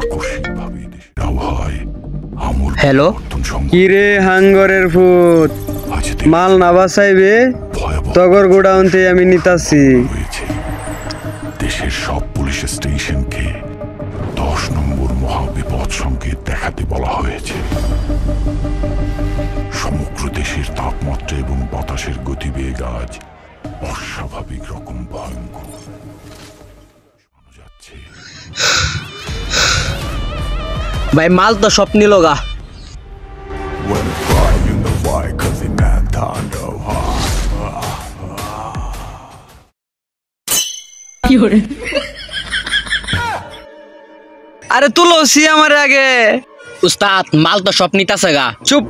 আকস্মিকভাবে দেশের আবহাওয়ায় আমূল হ্যালো, পরিবর্তন সংঘটিত কিরে হাঙ্গরের ফুট হয়েছে। মাল না বাসাইবে ভয়াবহ তগর গোডাউনতে আমি নিতাছি। হয়েছে। দেশের সব পুলিশ স্টেশনকে 10 নম্বর মহাবিপদ সংকেত দেখাতে বলা হয়েছে। সমগ্র দেশের তাপমাত্রা এবং বাতাসের গতিবেগ আজ অস্বাভাবিক রকম ভয়ঙ্কর শোনা যাচ্ছে। ভাই মাল তো সব নিল গা। When flying in the fly, 'cause the man Tondo, আরে তুলো সি আমার আগে। উস্তাদ মাল তো সব নিতাছে গা। চুপ।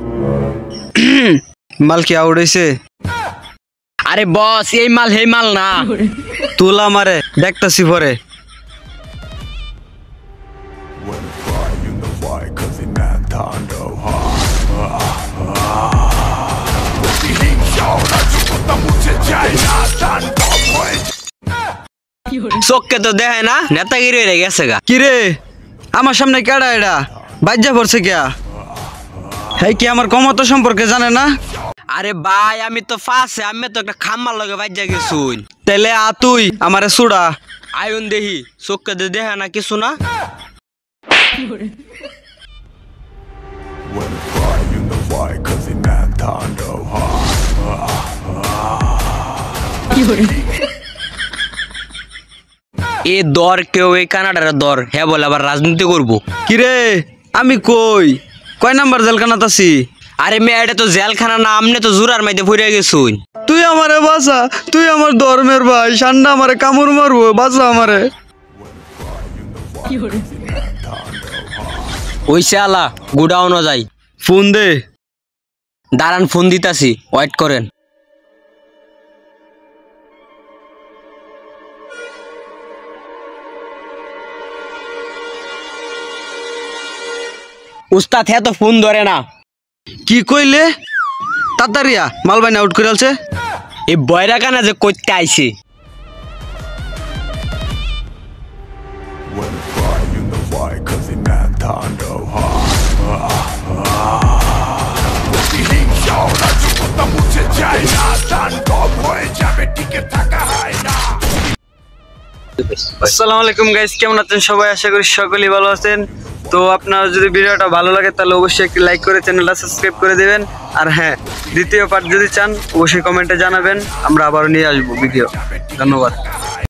মাল কি আউড়াইছে? আরে বস এই মাল হে মাল না। তুলা মারে দেখতাছি পরে। when flying in the fly, 'cause the man Tondo, চোখকে তো দেখায় না, নেতাগিরি হয়ে গেছে গা। কিরে আমার সামনে কেডা এডা বাজ্যা পড়ছে কিয়া? হ্যাঁ কি আমার কমত সম্পর্কে জানে না? আরে ভাই আমি তো ফাঁসে, আমি তো একটা খাম্মার লগে বাজ্যা গেছুন। তাইলে তুই আমারে সুড়া। আয়ুন দেখি চোখকে তো দেখে না কিছু না। when flying in the fly, 'cause the man Tondo, এ দর কেউ এই কানাডার দর হ্যাঁ বলে আবার রাজনীতি করবো। কিরে আমি কই কয় নাম্বার জেলখানাত আছি? আরে মেয়ে এটা তো জেলখানা না, আমনে তো জুরার মাইতে ফুরে গেছুন। তুই আমারে বাঁচা, তুই আমার ধর্মের ভাই, সান্ডা আমারে কামড় মারবো, বাঁচা আমারে। ওইসে আলা গুডাউনও যাই। ফোন দে। দাঁড়ান ফোন দিতাছি, ওয়েট করেন। উস্তাদ হ্যাঁ তো ফোন ধরে না। কি কইলে? তাড়াতাড়িয়া মালবাইনা আউট করে আলছে। এই বয়রা কানা যে করতে আইছে। when flying in the fly, 'cause the man Tondo, আসসালামু আলাইকুম গাইস, কেমন আছেন সবাই? আশা করি সকলেই ভালো আছেন। তো আপনার যদি ভিডিওটা ভালো লাগে তাহলে অবশ্যই একটি লাইক করে চ্যানেলটা সাবস্ক্রাইব করে দেবেন। আর হ্যাঁ, দ্বিতীয় পার্ট যদি চান অবশ্যই কমেন্টে জানাবেন, আমরা আবারও নিয়ে আসবো ভিডিও। ধন্যবাদ।